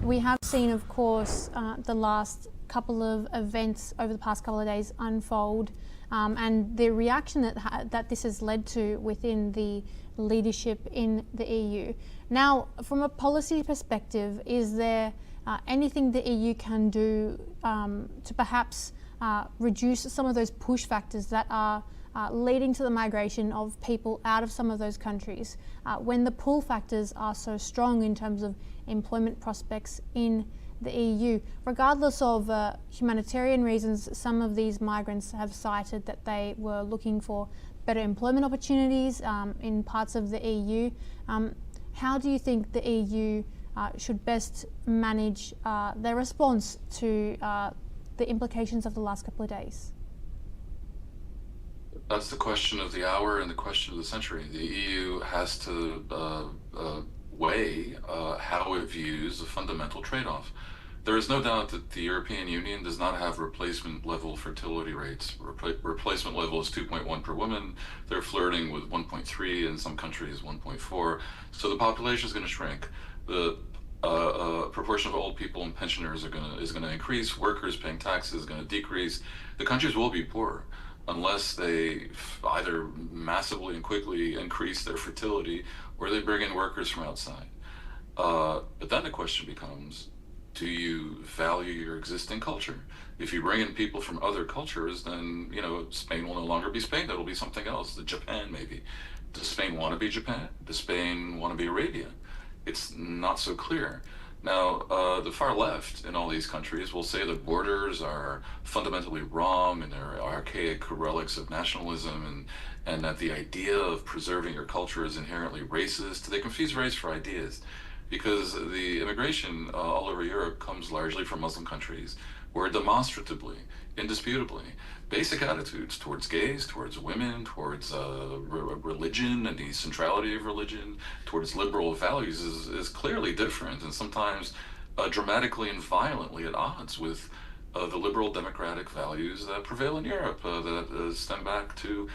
We have seen, of course, the last couple of events over the past couple of days unfold, and the reaction that this has led to within the leadership in the EU. Now, from a policy perspective, is there anything the EU can do to perhaps reduce some of those push factors that are leading to the migration of people out of some of those countries when the pull factors are so strong in terms of employment prospects in the EU? Regardless of humanitarian reasons, some of these migrants have cited that they were looking for better employment opportunities in parts of the EU. How do you think the EU should best manage their response to the implications of the last couple of days? That's the question of the hour and the question of the century. The EU has to weigh how it views a fundamental trade-off. There is no doubt that the European Union does not have replacement level fertility rates. Replacement level is 2.1 per woman. They're flirting with 1.3, in some countries 1.4. So the population is going to shrink. The proportion of old people and pensioners is going to increase. Workers paying taxes is going to decrease. The countries will be poorer unless they either massively and quickly increase their fertility or they bring in workers from outside. But then the question becomes, do you value your existing culture? If you bring in people from other cultures, then, Spain will no longer be Spain. That'll be something else, Japan maybe. Does Spain want to be Japan? Does Spain want to be Arabia? It's not so clear. Now, the far left in all these countries will say that borders are fundamentally wrong and they're archaic relics of nationalism, and that the idea of preserving your culture is inherently racist. They confuse race for ideas, because the immigration all over Europe comes largely from Muslim countries, where demonstratively, indisputably, basic attitudes towards gays, towards women, towards religion and the centrality of religion, towards liberal values is clearly different, and sometimes dramatically and violently at odds with the liberal democratic values that prevail in Europe, that stem back to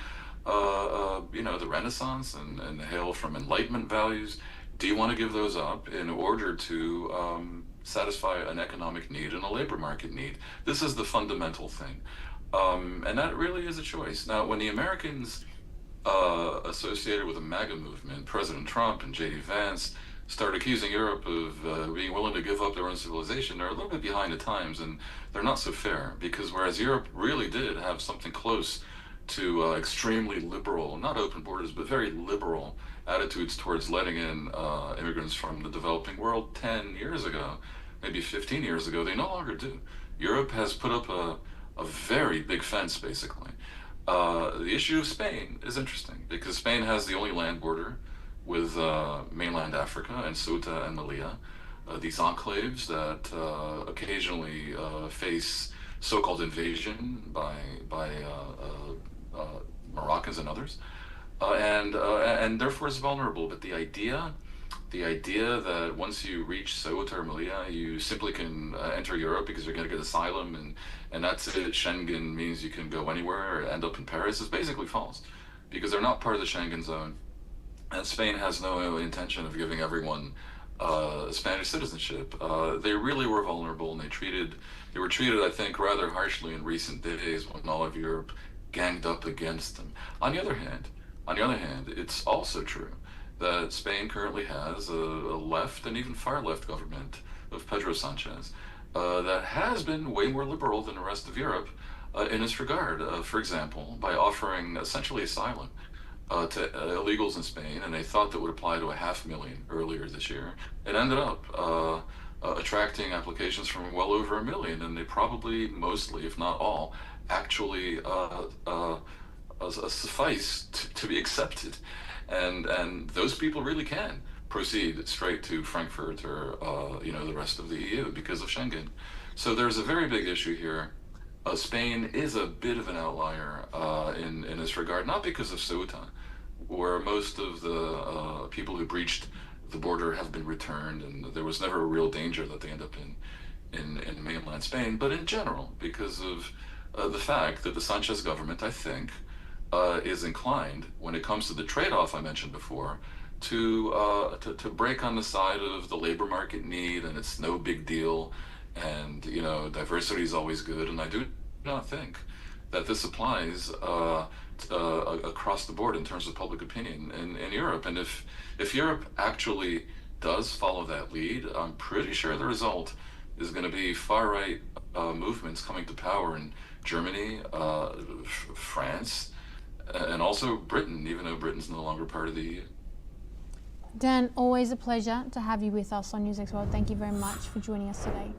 the Renaissance and hail from Enlightenment values. Do you want to give those up in order to satisfy an economic need and a labor market need? This is the fundamental thing. And that really is a choice. Now, when the Americans associated with the MAGA movement, President Trump and J.D. Vance, start accusing Europe of being willing to give up their own civilization, they're a little bit behind the times, and they're not so fair, because whereas Europe really did have something close to extremely liberal, not open borders, but very liberal attitudes towards letting in immigrants from the developing world 10 years ago, maybe 15 years ago, they no longer do. Europe has put up a very big fence, basically. The issue of Spain is interesting, because Spain has the only land border with mainland Africa and Ceuta and Melilla, these enclaves that occasionally face so-called invasion by Moroccans and others, and therefore is vulnerable. But the idea that once you reach Ceuta or Melilla, you simply can enter Europe because you're going to get asylum, and that's it. Schengen means you can go anywhere or end up in Paris is basically false, because they're not part of the Schengen zone, and Spain has no intention of giving everyone Spanish citizenship. They really were vulnerable, and they were treated, I think, rather harshly in recent days when all of Europe ganged up against them. On the other hand, it's also true that Spain currently has a left and even far left government of Pedro Sanchez that has been way more liberal than the rest of Europe in this regard. For example, by offering essentially asylum to illegals in Spain, and they thought that would apply to 500,000 earlier this year. It ended up attracting applications from well over 1 million, and they probably, mostly, if not all, actually suffice to be accepted. And those people really can proceed straight to Frankfurt or the rest of the EU because of Schengen. So there's a very big issue here. Spain is a bit of an outlier in this regard, not because of Ceuta, where most of the people who breached the border have been returned, and there was never a real danger that they end up in mainland Spain, but in general, because of the fact that the Sanchez government, I think, is inclined, when it comes to the trade-off I mentioned before, to break on the side of the labor market need, and it's no big deal, and diversity is always good. And I do not think that this applies across the board in terms of public opinion in Europe. And if Europe actually does follow that lead, I'm pretty sure the result is going to be far right movements coming to power in Germany, France, and also Britain, even though Britain's no longer part of the EU. Dan, always a pleasure to have you with us on NewsX World. Thank you very much for joining us today.